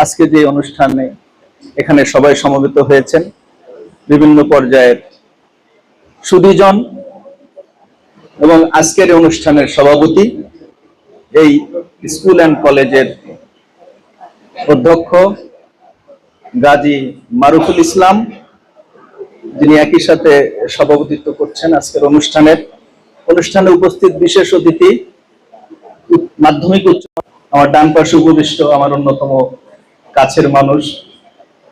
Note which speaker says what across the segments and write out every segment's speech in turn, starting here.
Speaker 1: আজকে যে অনুষ্ঠানে এখানে সবাই সমবেত হয়েছেন, বিভিন্ন পর্যায়ের সুধীজন এবং আজকের অনুষ্ঠানের সভাপতি, এই স্কুল অ্যান্ড কলেজের অধ্যক্ষ গাজী মারুফুল ইসলাম, যিনি একই সাথে সভাপতিত্ব করছেন আজকের অনুষ্ঠানে উপস্থিত বিশেষ অতিথি, মাধ্যমিক উচ্চ আমার ডান পাশে উপবিষ্ট আমার অন্যতম কাছের মানুষ,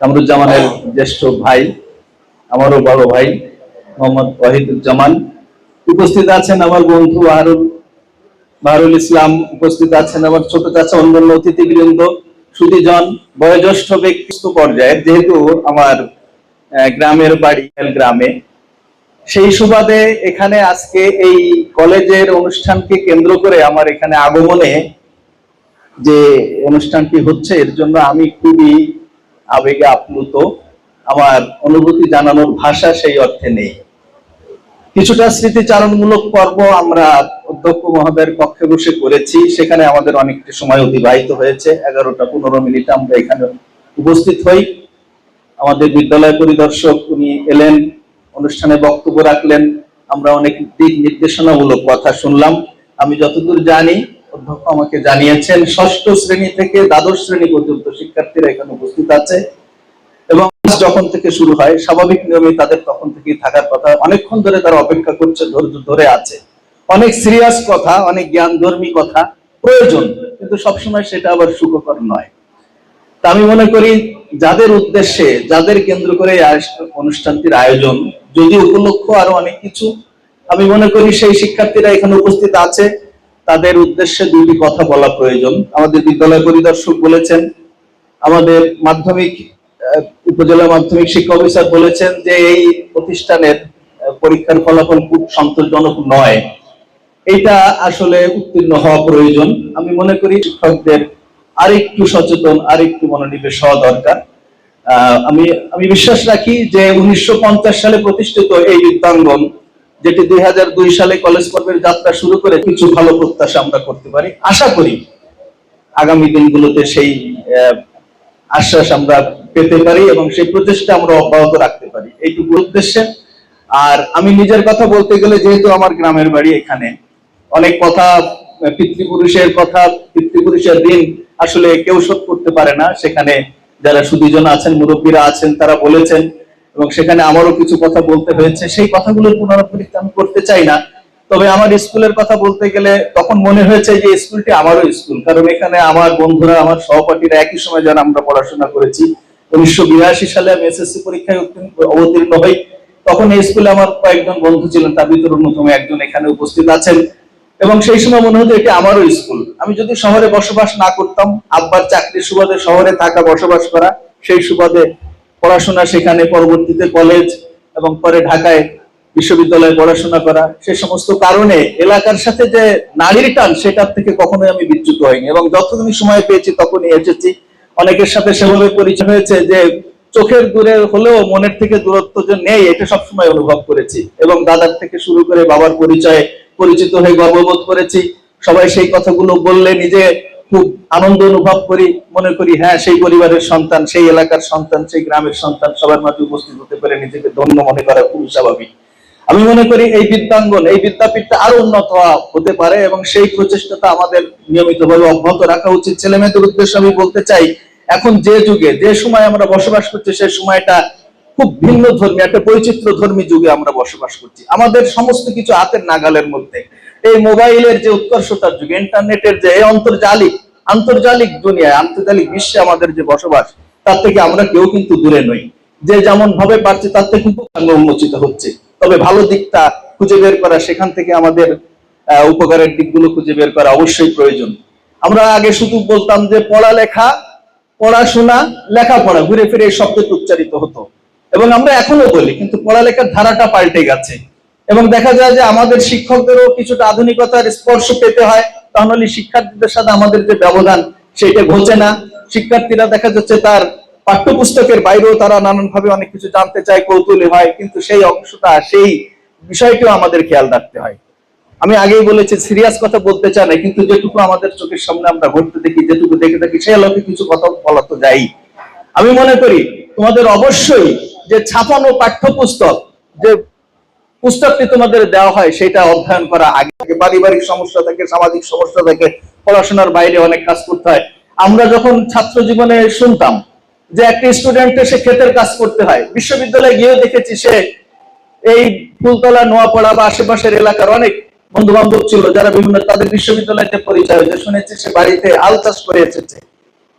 Speaker 1: কামরুজ্জামানের জ্যেষ্ঠ ভাই, আমারও বড় ভাই মোহাম্মদ ওয়াহিদুজ্জামান, উপস্থিত আছেন আমার বন্ধু বাহারুল ইসলাম, উপস্থিত আছেন আমার ছোট চাচা, অন্যান্য অতিথিবৃন্দ, সুধীজন, বয়োজ্যেষ্ঠ ব্যক্তি পর্যায়ের, যেহেতু আমার গ্রামের বাড়ি গ্রামে, সেই সুবাদে এখানে আজকে এই কলেজের অনুষ্ঠানকে কেন্দ্র করে আমার এখানে আগমনে যে অনুষ্ঠানটি হচ্ছে, এর জন্য আমি খুবই আবেগে আপ্লুত। আমার অনুভূতি জানানোর ভাষা সেই অর্থে নেই। কিছুটা স্মৃতিচারণমূলক পর্ব আমরা অধ্যক্ষ মহোদয়ের কক্ষে বসে করেছি, সেখানে আমাদের অনেকটা সময় অতিবাহিত হয়েছে। 11:15 আমরা এখানে উপস্থিত হই। আমাদের বিদ্যালয় পরিদর্শক উনি এলেন, অনুষ্ঠানে বক্তব্য রাখলেন, আমরা অনেক দিক নির্দেশনামূলক কথা শুনলাম। আমি যতদূর জানি, অধ্যক্ষ আমাকে জানিয়েছেন, ষষ্ঠ শ্রেণী থেকে দ্বাদশ শ্রেণী পর্যন্ত শিক্ষার্থীরা এখানে উপস্থিত আছে এবং যখন থেকে শুরু হয় স্বাভাবিক নিয়মে তাদের তখন থেকেই থাকার কথা। অনেকক্ষণ ধরে তারা অপেক্ষা করছে, ধৈর্য ধরে আছে। অনেক সিরিয়াস কথা, অনেক জ্ঞানধর্মী কথা প্রয়োজন, কিন্তু সবসময় সেটা আবার সুখকর নয়। তা আমি মনে করি যাদের উদ্দেশ্যে, যাদের কেন্দ্র করে অনুষ্ঠানটির আয়োজন, যদি উপলক্ষ আরো অনেক কিছু, আমি মনে করি সেই শিক্ষার্থীরা এখানে উপস্থিত আছে, তাদের উদ্দেশ্যে দুটি কথা বলা প্রয়োজন। আমাদের বিদ্যালয় পরিদর্শক বলেছেন, আমাদের উপজেলা মাধ্যমিক শিক্ষা অফিসার বলেছেন যে এই প্রতিষ্ঠানের পরীক্ষার ফলাফল খুব সন্তোষজনক নয়। এটা আসলে উত্তীর্ণ হওয়া প্রয়োজন। আমি মনে করি শিক্ষকদের আরেকটু সচেতন, আরেকটু মনোনিবেশ হওয়া দরকার। আমি বিশ্বাস রাখি যে 1950 সালে প্রতিষ্ঠিত এই বিদ্যাঙ্গন, যেটি 2002 সালে কলেজ পর্বের যাত্রা শুরু করে, কিছু ভালো প্রত্যাশা আমরা করতে পারি। আশা করি আগামী দিনগুলোতে সেই আশ্বাস আমরা পেতে পারি এবং সেই প্রচেষ্টা আমরা অব্যাহত রাখতে পারি, এইটুকু উদ্দেশ্যে। আর আমি নিজের কথা বলতে গেলে, যেহেতু আমার গ্রামের বাড়ি এখানে, অনেক কথা, পিতৃপুরুষের ঋণ আসলে কেউ শোধ করতে পারে না। সেখানে যারা সুধীজন আছেন, মুরব্বীরা আছেন, তারা বলেছেন এবং সেখানে আমারও কিছু কথা বলতে হয়েছে। সেই কথাগুলোর পুনরাবৃত্তি আমি করতে চাই না। তবে আমার স্কুলের কথা বলতে গেলে তখন মনে হয়েছে যে স্কুলটি আমারও স্কুল, কারণ এখানে আমার বন্ধুরা, আমার সহপাঠীরা একই সময় যারা আমরা পড়াশোনা করেছি। 1982 সালে আমি এসএসসি পরীক্ষায় অবতীর্ণ হই। তখন এই স্কুলে আমার কয়েকজন বন্ধু ছিলেন, তার ভিতরে অন্যতম একজন এখানে উপস্থিত আছেন এবং সেই সময় মনে হতো এটি আমারও স্কুল। আমি যদি শহরে বসবাস না করতাম, আব্বার চাকরির সুবাদে শহরে থাকা, বসবাস করা, সেই সুবাদে পড়াশোনা সেখানে, পরবর্তীতে কলেজ এবং পরে ঢাকায় বিশ্ববিদ্যালয়ে পড়াশোনা করা, সে সমস্ত কারণে এলাকার সাথে যে নারীর টান, সেটার থেকে কখনোই আমি বিচ্যুত হইনি এবং যতদিন সময় পেয়েছি তখনই এসেছি। অনেকের সাথে সেভাবে পরিচয় হয়েছে যে চোখের দূরে হলেও মনের থেকে দূরত্ব যে নেই, এটা সবসময় অনুভব করেছি এবং দাদার থেকে শুরু করে বাবার পরিচয়ে পরিচিত হয়ে গর্ববোধ করেছি। সবাই সেই কথাগুলো বললে নিজে খুব আনন্দ অনুভব করি, মনে করি হ্যাঁ, সেই পরিবারের সন্তান, সেই এলাকার সন্তান, সেই গ্রামের সন্তান, সবার মাঝে উপস্থিত হতে পারে নিজেকে ধন্য মনে করা খুব স্বাভাবিক। আমি মনে করি এই বিদ্যাঙ্গন, এই বিদ্যাপীঠটা আরো উন্নত হতে পারে এবং সেই প্রচেষ্টাটা আমাদের নিয়মিতভাবে অব্যাহত রাখা উচিত। ছেলে মেয়েদের উদ্দেশ্যে আমি বলতে চাই, এখন যে যুগে, যে সময় আমরা বসবাস করছি, সেই সময়টা খুব ভিন্ন ধর্মী, একটা বৈচিত্র্য ধর্মী যুগে আমরা বসবাস করছি। আমাদের সমস্ত কিছু হাতের নাগালের মধ্যে। এই মোবাইলের যে উৎকর্ষতার যুগে, ইন্টারনেটের যে এই আন্তর্জালিক দুনিয়ায়, আন্তর্জালিক বিশ্বে আমাদের যে বসবাস, তার থেকে আমরা কেউ কিন্তু দূরে নই। যে যেমন ভাবে পারছি তার থেকে কিন্তু উন্মোচিত হচ্ছে। তবে ভালো দিকটা খুঁজে বের করা, সেখান থেকে আমাদের উপকারের দিকগুলো খুঁজে বের করা অবশ্যই প্রয়োজন। আমরা আগে শুধু বলতাম যে পড়ালেখা, পড়াশোনা, লেখাপড়া, ঘুরে ফিরে এই শব্দটি উচ্চারিত হতো এবং আমরা এখনো বলি, কিন্তু পড়ালেখার ধারাটা পাল্টে গেছে এবং দেখা যায় যে আমাদের শিক্ষকদেরও কিছুটা আধুনিকতার স্পর্শ পেতে হয়, তাহলে শিক্ষার্থীদের সাথে আমাদের যে ব্যবধান, সেটা ঘটে না। শিক্ষার্থীরা দেখা যাচ্ছে তার পাঠ্যপুস্তকের বাইরেও তারা নানানভাবে অনেক কিছু জানতে চায়, কৌতূহলী হয়, কিন্তু সেই অংশটা, সেই বিষয়টিও আমাদের খেয়াল রাখতে হয়। আমি আগেই বলেছি সিরিয়াস কথা বলতে চাই না, কিন্তু যেটুকু আমাদের চোখের সামনে আমরা ঘটতে দেখি, যেটুকু দেখে থাকি, সে আলোকে কিছু কথা বলা তো যাই। আমি মনে করি তোমাদের অবশ্যই যে ছাপানো পাঠ্যপুস্তক, যে পুস্তকটি তোমাদের দেওয়া হয়, সেটা অধ্যয়ন করা আগে থেকে। পারিবারিক সমস্যা থাকে, সামাজিক সমস্যা থাকে, পড়াশোনার বাইরে অনেক কাজ করতে হয়। আমরা যখন ছাত্র জীবনে শুনতাম যে একটি স্টুডেন্টকে সে ক্ষেতের কাজ করতে হয়, বিশ্ববিদ্যালয়ে গিয়েও দেখেছি সে এই ফুলতলা, নোয়াপাড়া বা আশেপাশের এলাকার অনেক বন্ধু বান্ধব ছিল যারা বিভিন্ন তাদের বিশ্ববিদ্যালয়তে পরিচয় হয়েছে, শুনেছি সে বাড়িতে আল চাষ করে এসেছে,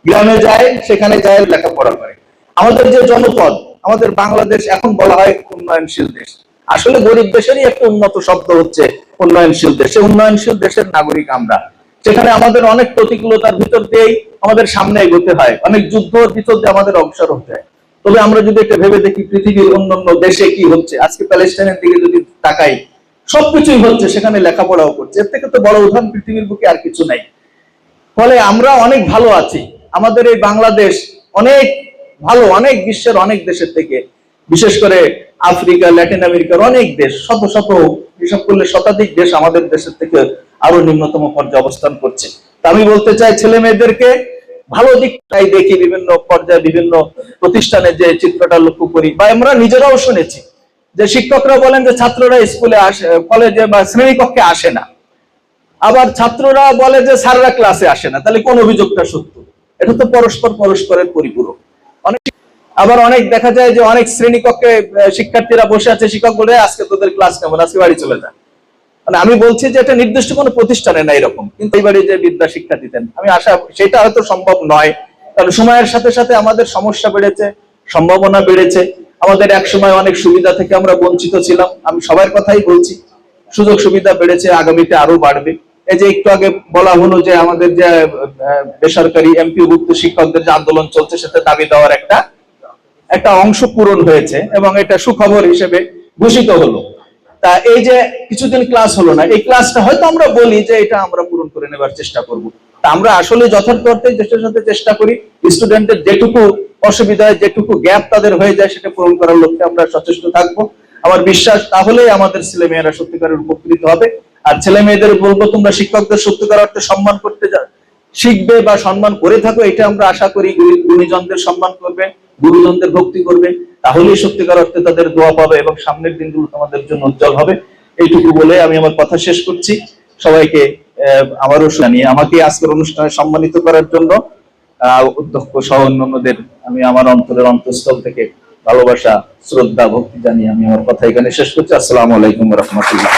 Speaker 1: গ্রামে যায়, সেখানে যায় লেখাপড়া করে। আমাদের যে জনপদ, আমাদের বাংলাদেশ এখন বলা হয় উন্নয়নশীল দেশ, আসলে গরিব দেশেরই একটা উন্নত শব্দ হচ্ছে উন্নয়নশীল দেশ। উন্নয়নশীল দেশের নাগরিক আমরা, সেখানে আমাদের অনেক প্রতিকূলতার ভিতর দিয়েই আমাদের সামনে এগোতে হয়, অনেক যুদ্ধের ভিতর দিয়ে আমাদের অবসর হতে হয়। তবে আমরা যদি এটা ভেবে দেখি পৃথিবীর অন্যান্য দেশে কি হচ্ছে, আজকে প্যালেস্টাইনের দিকে যদি তাকাই, সবকিছুই হচ্ছে, সেখানে লেখাপড়াও করছে। এর থেকে তো বড় উদাহরণ পৃথিবীর বুকে আর কিছু নাই। ফলে আমরা অনেক ভালো আছি। আমাদের এই বাংলাদেশ অনেক ভালো, অনেক বিশ্বের অনেক দেশের থেকে, বিশেষ করে আফ্রিকা, ল্যাটিন আমেরিকার অনেক দেশ, শত শত, হিসাব করলে শতাধিক দেশ আমাদের দেশের থেকে আরো নিম্নতম পর্যায়ে অবস্থান করছে। তা আমি বলতে চাই, ছেলে মেয়েদেরকে ভালো দিকটাই দেখি, বিভিন্ন পর্যায়ে বিভিন্ন প্রতিষ্ঠানে যে চিত্রটা লক্ষ্য করি, বা আমরা নিজেরাও শুনেছি যে শিক্ষকরা বলেন যে ছাত্ররা স্কুলে আসে, কলেজে বা শ্রেণীকক্ষে আসে না, আবার ছাত্ররা বলে যে স্যাররা ক্লাসে আসে না। তাহলে কোন অভিযোগটা সত্য? এটা তো পরস্পরের পরিপূরক। আবার অনেক দেখা যায় যে অনেক শ্রেণীকক্ষে শিক্ষার্থীরা বসে আছে, শিক্ষক বলে আজকে তোদের ক্লাস কেমন, আজকে বাড়ি চলে যায়। মানে আমি বলছি যে এটা নির্দিষ্ট কোনো প্রতিষ্ঠানে না এরকম, কিন্তু এই বাড়ি যে বিদ্যা শিক্ষা দিতেন, আমি আশা সেটা হয়তো সম্ভব নয়, কারণ সময়ের সাথে সাথে আমাদের সমস্যা বেড়েছে, সম্ভাবনা বেড়েছে। আমাদের এক সময় অনেক সুবিধা থেকে আমরা বঞ্চিত ছিলাম, আমি সবার কথাই বলছি। সুযোগ সুবিধা বেড়েছে, আগামীতে আরো বাড়বে। এই যে একটু আগে বলা হলো যে আমাদের যে বেসরকারি এমপিওভুক্ত শিক্ষকদের যে আন্দোলন চলছে, সেটা দাবি দেওয়ার একটা অংশ পূরণ হয়েছে এবং এটা সুখবর হিসেবে ঘোষিত হলো। তা এই যে কিছুদিন ক্লাস হলো না, এই ক্লাসটা হয়তো আমরা বলি যে এটা আমরা পূরণ করে নেবার চেষ্টা করব। তা আমরা আসলে যথার্থ অর্থে দেশের সাথে চেষ্টা করি, স্টুডেন্টের যেটুকু অসুবিধা, যেটুকু গ্যাপ তাদের হয়ে যায়, সেটা পূরণ করার লক্ষ্যে আমরা সচেষ্ট থাকবো। আমার বিশ্বাস তাহলেই আমাদের ছেলে মেয়েরা সত্যিকারের উপকৃত হবে। আর ছেলে মেয়েদের বলবো, তোমরা শিক্ষকদের সত্যিকার অর্থে সম্মান করতে শিখবে বা সম্মান করে থাকো, এটা আমরা আশা করি। গুণীজনদের সম্মান করবে, গুরুজনদের ভক্তি করবে, তাহলেই সত্যিকার অর্থে তাদের দোয়া পাবে এবং সামনের দিনগুলো তোমাদের জন্য উজ্জ্বল হবে। এইটুকু বলে আমি আমার কথা শেষ করছি। সবাইকে আমারও জানিয়ে আমাকে আজকের অনুষ্ঠানে সম্মানিত করার জন্য অধ্যক্ষ সহ অন্যান্যদের আমি আমার অন্তরের অন্তঃস্থল থেকে ভালোবাসা, শ্রদ্ধা, ভক্তি জানিয়ে আমি আমার কথা এখানে শেষ করছি। আসসালামু আলাইকুম ওয়া রাহমাতুল্লাহ।